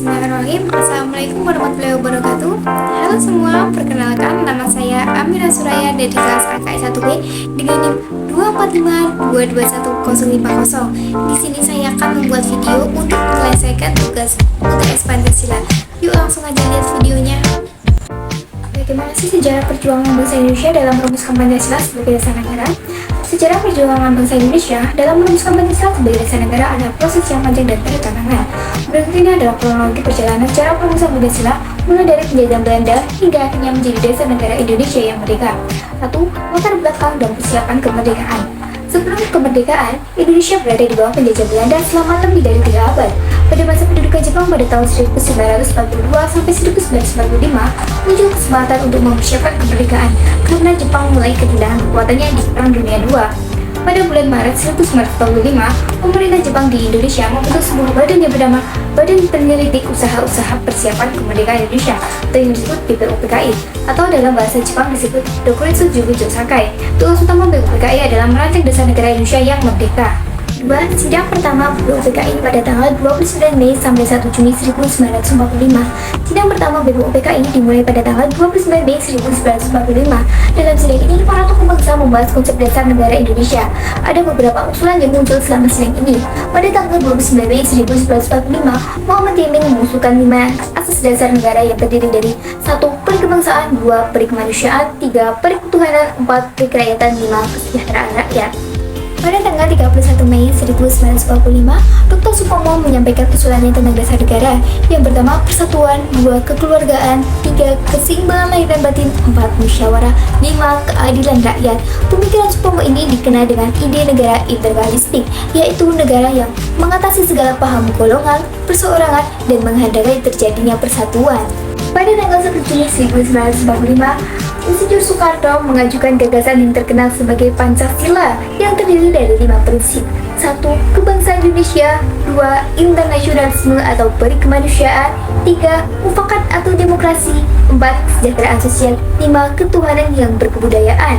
Bismillahirrahmanirrahim. Assalamualaikum warahmatullahi wabarakatuh. Halo semua, perkenalkan nama saya Amira Suraya dari kelas AKS 1B dengan NIM 245221050. Di sini saya akan membuat video untuk menyelesaikan tugas UTS Pancasila. Yuk langsung aja lihat videonya. Bagaimana sih sejarah perjuangan bangsa Indonesia dalam merumuskan Pancasila sebagai dasar negara? Sejarah perjuangan bangsa Indonesia dalam merumuskan Pancasila sebagai dasar negara adalah proses yang panjang dan bertantangan. Berikut ini adalah kronologi perjalanan sejarah perumusan Pancasila mulai dari penjajahan Belanda hingga akhirnya menjadi dasar negara Indonesia yang merdeka. 1. Latar belakang dan persiapan kemerdekaan. Sebelum kemerdekaan, Indonesia berada di bawah penjajah Belanda selama lebih dari 3 abad. Pada masa pendudukan Jepang pada tahun 1942 sampai 1945, muncul kesempatan untuk mempersiapkan kemerdekaan karena Jepang mulai kehilangan kekuatannya di Perang Dunia II. Pada bulan Maret 1945, pemerintah Jepang di Indonesia membentuk sebuah badan yang bernama Badan Penyelidik Usaha-Usaha Persiapan Kemerdekaan Indonesia atau yang disebut BPUPKI, atau dalam bahasa Jepang disebut Dokuretsu Jubujo Sakai. Tugas utama BPUPKI adalah merancang dasar negara Indonesia yang merdeka. 2. Sidang pertama BPUPKI pada tanggal 29 Mei sampai 1 Juni 1945. Sidang pertama BPUPKI dimulai pada tanggal 29 Mei 1945. Dalam sidang ini, para tokoh bangsa membahas konsep dasar negara Indonesia. Ada beberapa usulan yang muncul selama sidang ini. Pada tanggal 29 Mei 1945, Muhammad Yamin mengusulkan 5 asas dasar negara yang terdiri dari 1. Perikebangsaan, 2. Perikemanusiaan, 3. Periketuhanan, 4. Kerakyatan, 5. Kesejahteraan rakyat. Pada tanggal 31 Mei 1945, Dr. Supomo menyampaikan usulannya tentang dasar negara. Yang pertama, persatuan, 2. Kekeluargaan, 3. Keseimbangan lahir dan batin, 4. Musyawarah, 5. Keadilan rakyat. Pemikiran Supomo ini dikenal dengan ide negara integralistik, yaitu negara yang mengatasi segala paham golongan, perseorangan, dan menghargai terjadinya persatuan. Pada tanggal 1 Juni 1945, Insinyur Soekarno mengajukan gagasan yang terkenal sebagai Pancasila yang terdiri dari 5 prinsip. 1. Kebangsaan Indonesia, 2. Internasionalisme atau perikemanusiaan, 3. Mufakat atau demokrasi, 4. Kesejahteraan sosial, 5. Ketuhanan yang berkebudayaan.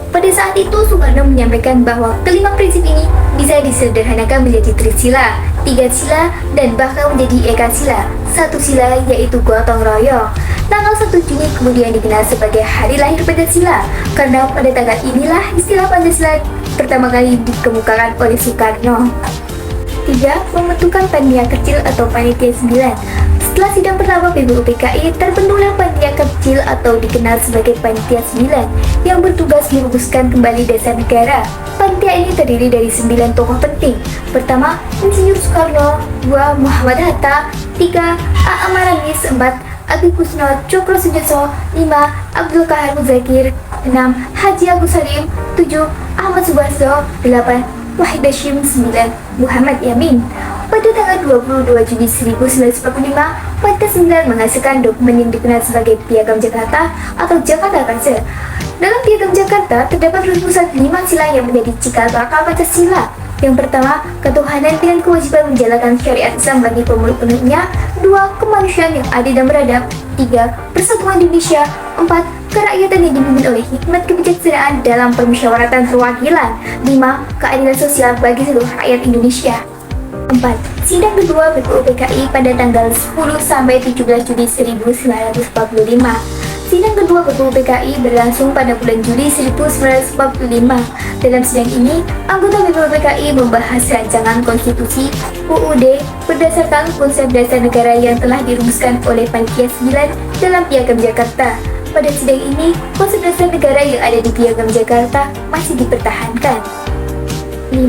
Pada saat itu, Soekarno menyampaikan bahwa kelima prinsip ini bisa disederhanakan menjadi trisila, 3 sila, dan bahkan menjadi eka sila. 1 sila yaitu gotong royong. Tanggal 1 Juni kemudian dikenal sebagai Hari Lahir Pancasila karena pada tanggal inilah istilah Pancasila pertama kali dikemukakan oleh Soekarno. 3. Pembentukan panitia kecil atau panitia 9. Setelah sidang pertama BPUPKI, terbentuklah panitia kecil atau dikenal sebagai panitia 9 yang bertugas merumuskan kembali dasar negara. Panitia ini terdiri dari 9 tokoh penting. Pertama, Insinyur Soekarno, 2. Muhammad Hatta, 3. A. Maranis, 4. Adi Kusno Cokro Sujoso, 5. Abdul Kahar Muzakir, 6. Haji Agus Salim, 7. Ahmad Subarso, 8. Wahid Hashim, 9. Muhammad Yamin. Pada tanggal 22 Juni 1945, Panitia 9 menghasilkan dokumen yang dikenal sebagai Piagam Jakarta atau Jakarta Council. Dalam Piagam Jakarta terdapat rumusan 5 sila yang menjadi cikal bakal Pancasila. Yang pertama, ketuhanan dengan kewajiban menjalankan syariat Islam bagi pemeluk-pemeluknya. 2. Kemanusiaan yang adil dan beradab. 3. Persatuan Indonesia. 4. Kerakyatan yang dipimpin oleh hikmat kebijaksanaan dalam permusyawaratan perwakilan. 5. Keadilan sosial bagi seluruh rakyat Indonesia. 4. Sidang kedua BPUPKI pada tanggal 10 sampai 17 Juni 1945. Sidang kedua BPUPKI berlangsung pada bulan Juli 1945. Dalam sidang ini, anggota BPUPKI membahas rancangan konstitusi UUD berdasarkan konsep dasar negara yang telah dirumuskan oleh Panitia 9 dalam Piagam Jakarta. Pada sidang ini, konsep dasar negara yang ada di Piagam Jakarta masih dipertahankan. 5.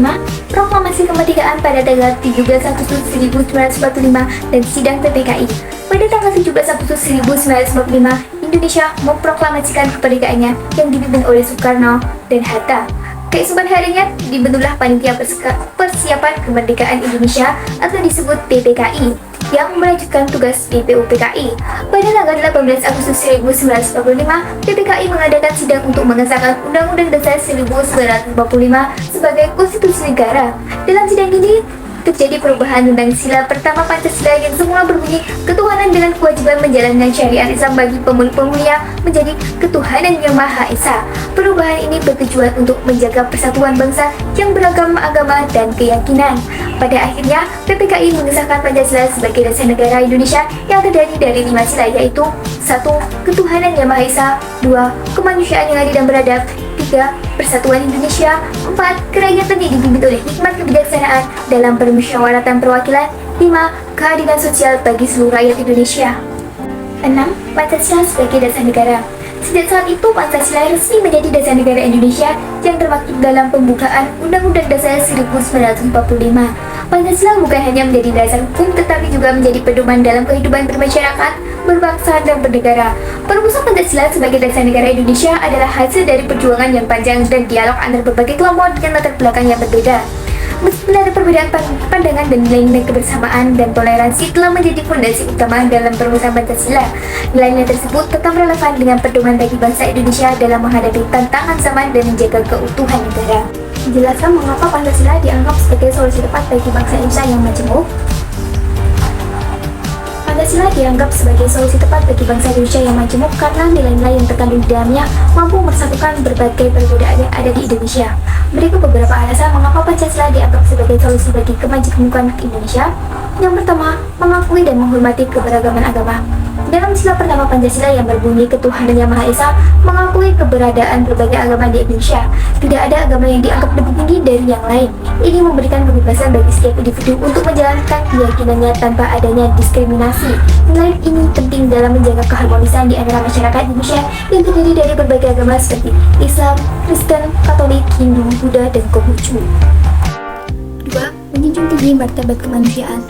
Proklamasi kemerdekaan pada tanggal 17 Agustus 1945 dan sidang PPKI. Pada tanggal 17 Agustus 1945, Indonesia memproklamasikan kemerdekaannya yang dipimpin oleh Soekarno dan Hatta. Keesokan harinya dibentuklah Panitia Persiapan Kemerdekaan Indonesia atau disebut PPKI yang melanjutkan tugas BPUPKI. Pada tanggal 18 Agustus 1945, PPKI mengadakan sidang untuk mengesahkan Undang-Undang Dasar 1945 sebagai konstitusi negara. Dalam sidang ini, terjadi perubahan tentang sila pertama Pancasila yang semula berbunyi ketuhanan dengan kewajiban menjalankan syariat Islam bagi pemeluk-pemeluknya menjadi ketuhanan yang Maha Esa. Perubahan ini bertujuan untuk menjaga persatuan bangsa yang beragam agama dan keyakinan. Pada akhirnya, PPKI mengesahkan Pancasila sebagai dasar negara Indonesia yang terdiri dari 5 sila, yaitu 1. Ketuhanan yang Maha Esa, 2. Kemanusiaan yang adil dan beradab, 3. Persatuan Indonesia, 4. Kerakyatan yang dipimpin oleh hikmat kebijaksanaan dalam permusyawaratan perwakilan, 5. Keadilan sosial bagi seluruh rakyat Indonesia. 6. Pancasila sebagai dasar negara. Sejak saat itu, Pancasila resmi menjadi dasar negara Indonesia yang termaktub dalam pembukaan Undang-Undang Dasar 1945. Pancasila bukan hanya menjadi dasar hukum, tetapi juga menjadi pedoman dalam kehidupan bermasyarakat, berbangsa, dan bernegara. Perumusan Pancasila sebagai dasar negara Indonesia adalah hasil dari perjuangan yang panjang dan dialog antar berbagai kelompok dengan latar belakang yang berbeda. Meskipun ada perbedaan pandangan dan nilai-nilai kebersamaan dan toleransi telah menjadi fondasi utama dalam perumusan Pancasila, nilai-nilai tersebut tetap relevan dengan pedoman bagi bangsa Indonesia dalam menghadapi tantangan zaman dan menjaga keutuhan negara. Menjelaskan mengapa Pancasila dianggap sebagai solusi tepat bagi bangsa Indonesia yang majemuk. Pancasila dianggap sebagai solusi tepat bagi bangsa Indonesia yang majemuk karena nilai-nilai yang terkandung di dalamnya mampu menyatukan berbagai perbedaan yang ada di Indonesia. Berikut beberapa alasan mengapa Pancasila dianggap sebagai solusi bagi kemajemukan Indonesia. Yang pertama, mengakui dan menghormati keberagaman agama. Dalam sila pertama Pancasila yang berbunyi ketuhanan yang Maha Esa mengakui keberadaan berbagai agama di Indonesia. Tidak ada agama yang dianggap lebih tinggi dari yang lain. Ini memberikan kebebasan bagi setiap individu untuk menjalankan keyakinannya tanpa adanya diskriminasi. Nilai ini penting dalam menjaga keharmonisan di antara masyarakat Indonesia yang terdiri dari berbagai agama seperti Islam, Kristen, Katolik, Hindu, Buddha, dan Konghucu. 2. Menjunjung tinggi martabat kemanusiaan.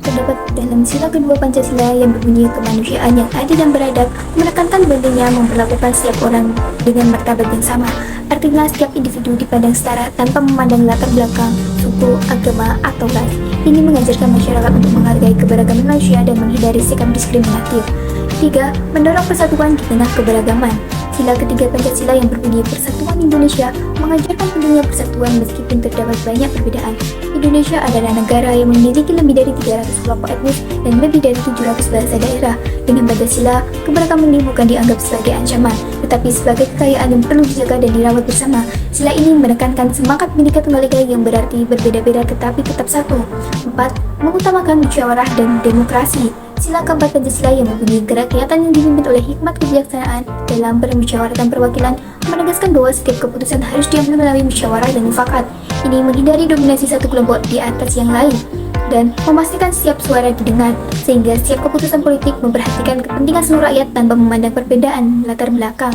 Terdapat dalam sila kedua Pancasila yang berbunyi kemanusiaan yang adil dan beradab, menekankan pentingnya memperlakukan setiap orang dengan martabat yang sama. Artinya setiap individu dipandang setara tanpa memandang latar belakang, suku, agama, atau ras. Ini mengajarkan masyarakat untuk menghargai keberagaman manusia dan menghindari sikap diskriminatif. 3. Mendorong persatuan di tengah keberagaman. Sila ketiga Pancasila yang berbunyi Persatuan Indonesia mengajarkan pentingnya persatuan meskipun terdapat banyak perbedaan. Indonesia adalah negara yang memiliki lebih dari 300 kelompok etnis dan lebih dari 700 bahasa daerah. Dengan Pancasila, keberagaman ini bukan dianggap sebagai ancaman, tetapi sebagai kekayaan yang perlu dijaga dan dirawat bersama. Sila ini menekankan semangat Bhinneka Tunggal Ika yang berarti berbeda-beda tetapi tetap satu. 4. Mengutamakan musyawarah dan demokrasi. Sila keempat Pancasila yang mempunyai kerakyatan yang dipimpin oleh hikmat kebijaksanaan dalam permusyawaratan perwakilan menegaskan bahwa setiap keputusan harus diambil melalui musyawarah dan mufakat. Ini menghindari dominasi satu kelompok di atas yang lain dan memastikan setiap suara didengar, sehingga setiap keputusan politik memperhatikan kepentingan seluruh rakyat tanpa memandang perbedaan latar belakang.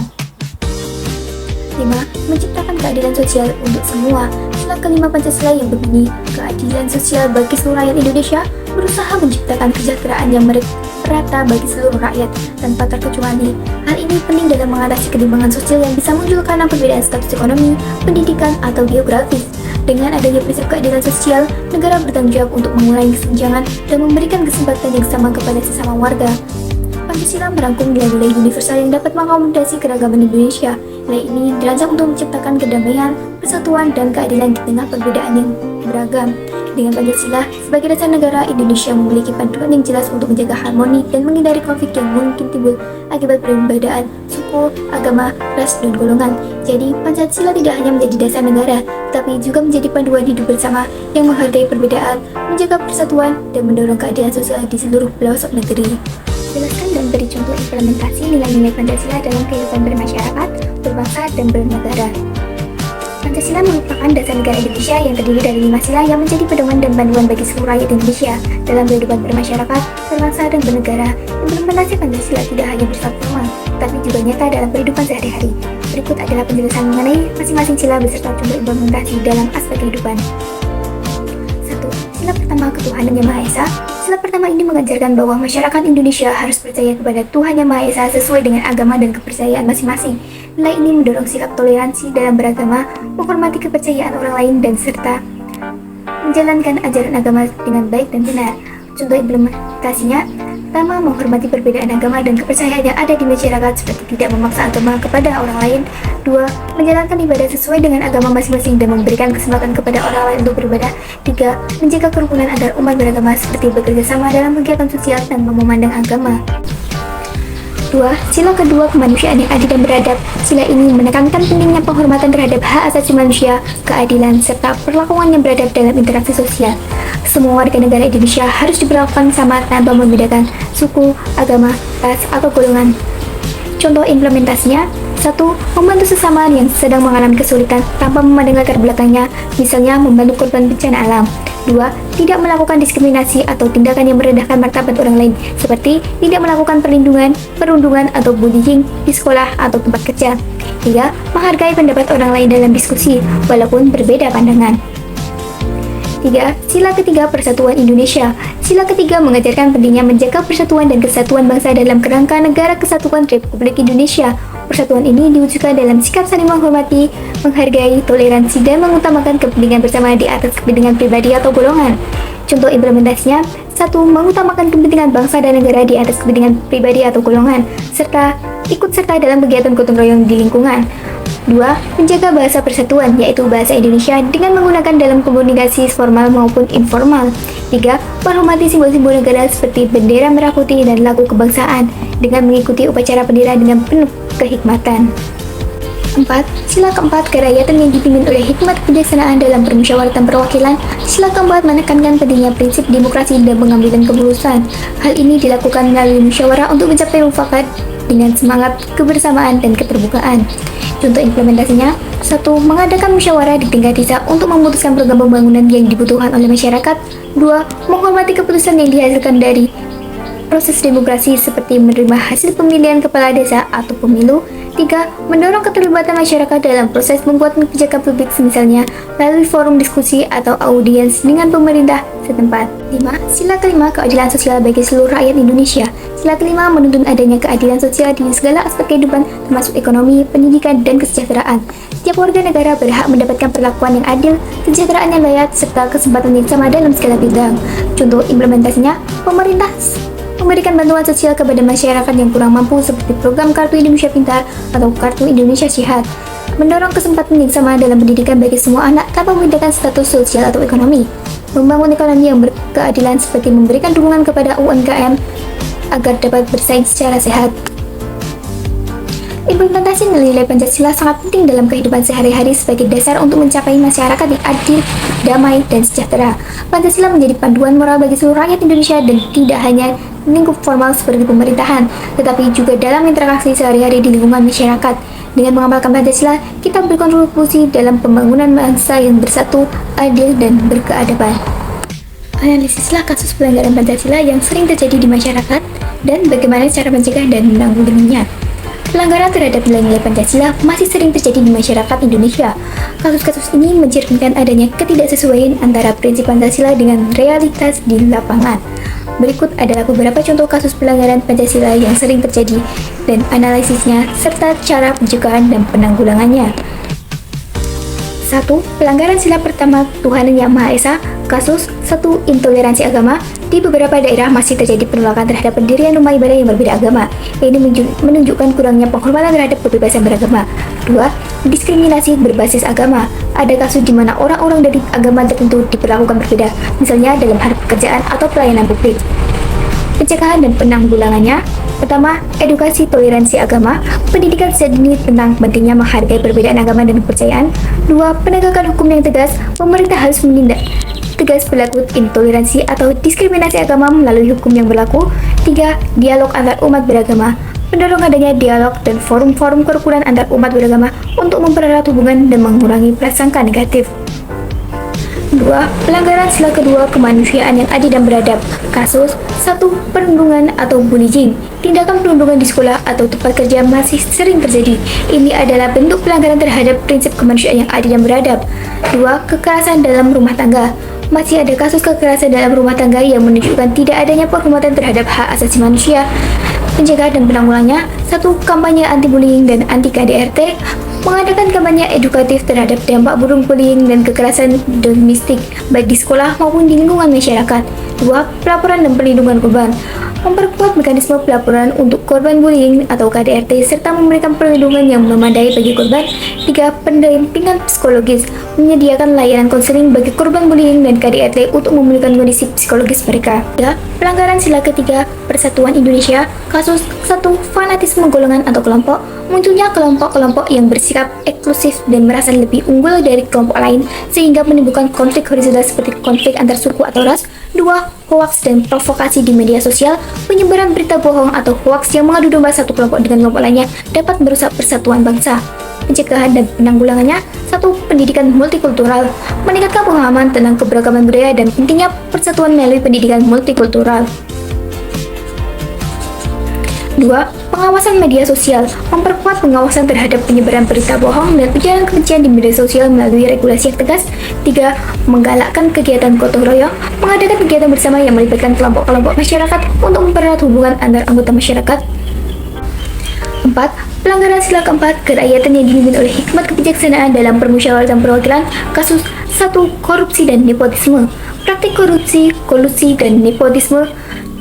5. Menciptakan keadilan sosial untuk semua. Sila kelima Pancasila yang berbunyi keadilan sosial bagi seluruh rakyat Indonesia berusaha menciptakan kesejahteraan yang merata bagi seluruh rakyat tanpa terkecuali. Hal ini penting dalam mengatasi ketimpangan sosial yang bisa muncul karena perbedaan status ekonomi, pendidikan, atau geografis. Dengan adanya prinsip keadilan sosial, negara bertanggung jawab untuk mengurangi kesenjangan dan memberikan kesempatan yang sama kepada sesama warga. Pancasila merangkum nilai-nilai universal yang dapat mengakomodasi keragaman Indonesia. Nilai ini dirancang untuk menciptakan kedamaian, persatuan, dan keadilan di tengah perbedaan yang beragam. Dengan Pancasila sebagai dasar negara, Indonesia memiliki panduan yang jelas untuk menjaga harmoni dan menghindari konflik yang mungkin timbul akibat perbedaan suku, agama, ras, dan golongan. Jadi, Pancasila tidak hanya menjadi dasar negara, tapi juga menjadi panduan hidup bersama yang menghargai perbedaan, menjaga persatuan, dan mendorong keadilan sosial di seluruh pelosok negeri. Jelaskan dan beri contoh implementasi nilai-nilai Pancasila dalam kehidupan bermasyarakat, berbangsa, dan bernegara. Pancasila merupakan dasar negara Indonesia yang terdiri dari 5 sila yang menjadi pedoman dan panduan bagi seluruh rakyat Indonesia dalam kehidupan bermasyarakat, berbangsa, dan bernegara. Implementasi Pancasila tidak hanya bersifat formal, tapi juga nyata dalam kehidupan sehari-hari. Berikut adalah penjelasan mengenai masing-masing sila beserta contoh implementasi dalam aspek kehidupan. 1. Sila pertama ketuhanan yang Maha Esa. Sila pertama ini mengajarkan bahwa masyarakat Indonesia harus percaya kepada Tuhan Yang Maha Esa sesuai dengan agama dan kepercayaan masing-masing. Nilai ini mendorong sikap toleransi dalam beragama, menghormati kepercayaan orang lain, dan serta menjalankan ajaran agama dengan baik dan benar. Contoh implementasinya, Pertama, menghormati perbedaan agama dan kepercayaan yang ada di masyarakat seperti tidak memaksa agama kepada orang lain. 2. Menjalankan ibadah sesuai dengan agama masing-masing dan memberikan kesempatan kepada orang lain untuk beribadah. 3. Menjaga kerukunan antar umat beragama seperti bekerja sama dalam kegiatan sosial tanpa memandang agama. 2. Sila kedua, kemanusiaan yang adil dan beradab. Sila ini menekankan pentingnya penghormatan terhadap hak asasi manusia, keadilan, serta perlakuan yang beradab dalam interaksi sosial. Semua warga negara Indonesia harus diperlakukan sama tanpa membedakan suku, agama, ras, atau golongan. Contoh implementasinya: 1. Membantu sesama yang sedang mengalami kesulitan tanpa memandang latar belakangnya, misalnya membantu korban bencana alam. 2. Tidak melakukan diskriminasi atau tindakan yang merendahkan martabat orang lain, seperti tidak melakukan perundungan atau bullying di sekolah atau tempat kerja. 3. Menghargai pendapat orang lain dalam diskusi, walaupun berbeda pandangan. 3. Sila ketiga, persatuan Indonesia. Sila ketiga mengajarkan pentingnya menjaga persatuan dan kesatuan bangsa dalam kerangka Negara Kesatuan Republik Indonesia. Persatuan ini diwujudkan dalam sikap saling menghormati, menghargai, toleransi, dan mengutamakan kepentingan bersama di atas kepentingan pribadi atau golongan. Contoh implementasinya: 1. Mengutamakan kepentingan bangsa dan negara di atas kepentingan pribadi atau golongan, serta ikut serta dalam kegiatan gotong royong di lingkungan. 2. Menjaga bahasa persatuan, yaitu bahasa Indonesia dengan menggunakan dalam komunikasi formal maupun informal. 3. Menghormati simbol-simbol negara seperti bendera merah putih dan lagu kebangsaan dengan mengikuti upacara bendera dengan penuh kehikmatan. 4. Sila keempat, kerakyatan yang dipimpin oleh hikmat kebijaksanaan dalam permusyawaratan perwakilan. Sila keempat menekankan pentingnya prinsip demokrasi dan pengambilan keputusan. Hal ini dilakukan melalui musyawarah untuk mencapai mufakat dengan semangat kebersamaan dan keterbukaan. Contoh implementasinya: 1. Mengadakan musyawarah di tingkat desa untuk memutuskan program pembangunan yang dibutuhkan oleh masyarakat. 2. Menghormati keputusan yang dihasilkan dari proses demokrasi seperti menerima hasil pemilihan kepala desa atau pemilu. 3. Mendorong keterlibatan masyarakat dalam proses membuat kebijakan publik, misalnya melalui forum diskusi atau audiens dengan pemerintah setempat. 5. Sila kelima, keadilan sosial bagi seluruh rakyat Indonesia. Sila kelima menuntun adanya keadilan sosial di segala aspek kehidupan, termasuk ekonomi, pendidikan, dan kesejahteraan. Setiap warga negara berhak mendapatkan perlakuan yang adil, kesejahteraan yang layak, serta kesempatan yang sama dalam segala bidang. Contoh implementasinya: pemerintah memberikan bantuan sosial kepada masyarakat yang kurang mampu seperti program Kartu Indonesia Pintar atau Kartu Indonesia Sehat. Mendorong kesempatan yang sama dalam pendidikan bagi semua anak tanpa membedakan status sosial atau ekonomi. Membangun ekonomi yang berkeadilan seperti memberikan dukungan kepada UMKM agar dapat bersaing secara sehat. Implementasi nilai-nilai Pancasila sangat penting dalam kehidupan sehari-hari sebagai dasar untuk mencapai masyarakat yang adil, damai, dan sejahtera. Pancasila menjadi panduan moral bagi seluruh rakyat Indonesia dan tidak hanya lingkup formal seperti pemerintahan, tetapi juga dalam interaksi sehari-hari di lingkungan masyarakat. Dengan mengamalkan Pancasila, kita berkontribusi dalam pembangunan bangsa yang bersatu, adil, dan berkeadaban. Analisislah kasus pelanggaran Pancasila yang sering terjadi di masyarakat dan bagaimana cara mencegah dan menanggulanginya. Pelanggaran terhadap nilai-nilai Pancasila masih sering terjadi di masyarakat Indonesia. Kasus-kasus ini mencerminkan adanya ketidaksesuaian antara prinsip Pancasila dengan realitas di lapangan. Berikut adalah beberapa contoh kasus pelanggaran Pancasila yang sering terjadi dan analisisnya serta cara pencegahan dan penanggulangannya. 1. Pelanggaran sila pertama Tuhan Yang Maha Esa. Kasus 1. Intoleransi agama. Di beberapa daerah masih terjadi penolakan terhadap pendirian rumah ibadah yang berbeda agama. Ini menunjukkan kurangnya penghormatan terhadap kebebasan beragama. 2. Diskriminasi berbasis agama. Ada kasus di mana orang-orang dari agama tertentu diperlakukan berbeda, misalnya dalam hal pekerjaan atau pelayanan publik. Pencegahan dan penanggulangannya. Pertama, edukasi toleransi agama, pendidikan sejak dini tentang pentingnya menghargai perbedaan agama dan kepercayaan. 2. Penegakan hukum yang tegas, pemerintah harus menindak tegas pelaku intoleransi atau diskriminasi agama melalui hukum yang berlaku. 3. Dialog antar umat beragama, mendorong adanya dialog dan forum-forum kerukunan antar umat beragama untuk mempererat hubungan dan mengurangi prasangka negatif. 2. Pelanggaran sila kedua, kemanusiaan yang adil dan beradab. Kasus 1. Perundungan atau bullying. Tindakan perundungan di sekolah atau tempat kerja masih sering terjadi. Ini adalah bentuk pelanggaran terhadap prinsip kemanusiaan yang adil dan beradab. 2. Kekerasan dalam rumah tangga. Masih ada kasus kekerasan dalam rumah tangga yang menunjukkan tidak adanya penghormatan terhadap hak asasi manusia. Pencegahan dan penanggulangannya. 1. Kampanye anti-bullying dan anti-KDRT. Mengadakan kampanye edukatif terhadap dampak buruk bullying dan kekerasan domestik baik di sekolah maupun di lingkungan masyarakat. 2. Pelaporan dan perlindungan korban. memperkuat mekanisme pelaporan untuk korban bullying atau KDRT, serta memberikan perlindungan yang memadai bagi korban. 3. Pendampingan psikologis, menyediakan layanan konseling bagi korban bullying dan KDRT untuk memulihkan kondisi psikologis mereka. 3. Pelanggaran sila ketiga Persatuan Indonesia, kasus 1. Fanatisme golongan atau kelompok, munculnya kelompok-kelompok yang bersikap eksklusif dan merasa lebih unggul dari kelompok lain sehingga menimbulkan konflik horizontal seperti konflik antar suku atau ras. 2. Hoaks dan provokasi di media sosial, penyebaran berita bohong atau hoaks yang mengadu domba satu kelompok dengan kelompok lainnya dapat merusak persatuan bangsa. Pencegahan dan penanggulangannya. 1. Pendidikan multikultural, meningkatkan pemahaman tentang keberagaman budaya dan pentingnya persatuan melalui pendidikan multikultural. 2. Pengawasan media sosial, memperkuat pengawasan terhadap penyebaran berita bohong dan ujaran kebencian di media sosial melalui regulasi yang tegas. 3. Menggalakkan kegiatan gotong royong, mengadakan kegiatan bersama yang melibatkan kelompok-kelompok masyarakat untuk mempererat hubungan antar anggota masyarakat. 4. Pelanggaran sila keempat kerakyatan yang dipimpin oleh hikmat kebijaksanaan dalam permusyawaratan perwakilan, kasus 1. Korupsi dan nepotisme, praktik korupsi, kolusi, dan nepotisme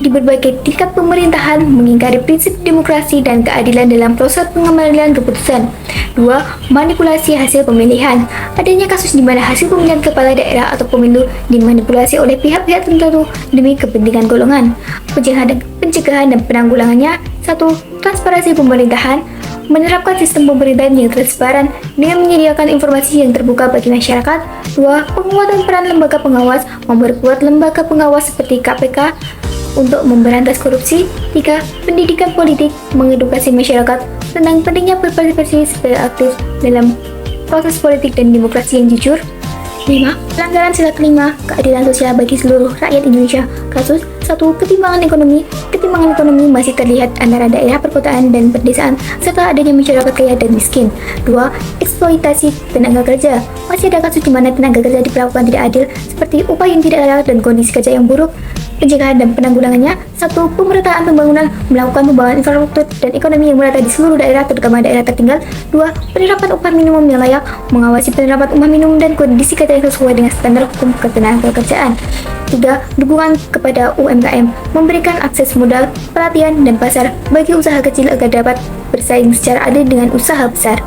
di berbagai tingkat pemerintahan, mengingkari prinsip demokrasi dan keadilan dalam proses pengambilan keputusan. 2. Manipulasi hasil pemilihan, adanya kasus di mana hasil pemilihan kepala daerah atau pemilu dimanipulasi oleh pihak-pihak tertentu demi kepentingan golongan. Pencegahan dan penanggulangannya. 1. Transparansi pemerintahan, menerapkan sistem pemerintahan yang transparan dengan menyediakan informasi yang terbuka bagi masyarakat. 2. Penguatan peran lembaga pengawas, memperkuat lembaga pengawas seperti KPK untuk memberantas korupsi. 3. Pendidikan politik, mengedukasi masyarakat tentang pentingnya berpartisipasi sebagai aktif dalam proses politik dan demokrasi yang jujur. 5. Pelanggaran sila kelima, keadilan sosial bagi seluruh rakyat Indonesia, kasus 1. Ketimpangan ekonomi masih terlihat antara daerah perkotaan dan pedesaan, serta adanya masyarakat kaya dan miskin. 2. Eksploitasi tenaga kerja, masih ada kasus di mana tenaga kerja diperlakukan tidak adil, seperti upah yang tidak layak dan kondisi kerja yang buruk. Pencegahan dan penanggulangannya. 1. Pemerataan pembangunan, melakukan pembangunan infrastruktur dan ekonomi yang merata di seluruh daerah, terutama daerah tertinggal. 2. Penerapan upah minimum yang layak, mengawasi penerapan upah minimum dan kondisi kerja yang sesuai dengan standar hukum ketenagakerjaan. 3. Dukungan kepada UMKM, memberikan akses modal, pelatihan, dan pasar bagi usaha kecil agar dapat bersaing secara adil dengan usaha besar.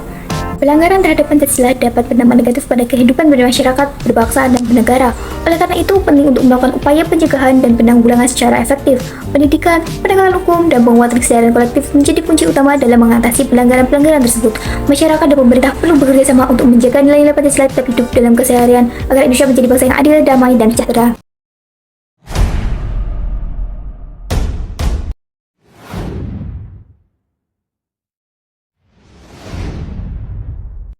Pelanggaran terhadap Pancasila dapat berdampak negatif pada kehidupan bermasyarakat, berbangsa, dan bernegara. Oleh karena itu, penting untuk melakukan upaya pencegahan dan penanggulangan secara efektif. Pendidikan, penegakan hukum, dan penguatan kesadaran kolektif menjadi kunci utama dalam mengatasi pelanggaran-pelanggaran tersebut. Masyarakat dan pemerintah perlu bekerja sama untuk menjaga nilai-nilai Pancasila tetap hidup dalam keseharian agar Indonesia menjadi bangsa yang adil, damai, dan sejahtera.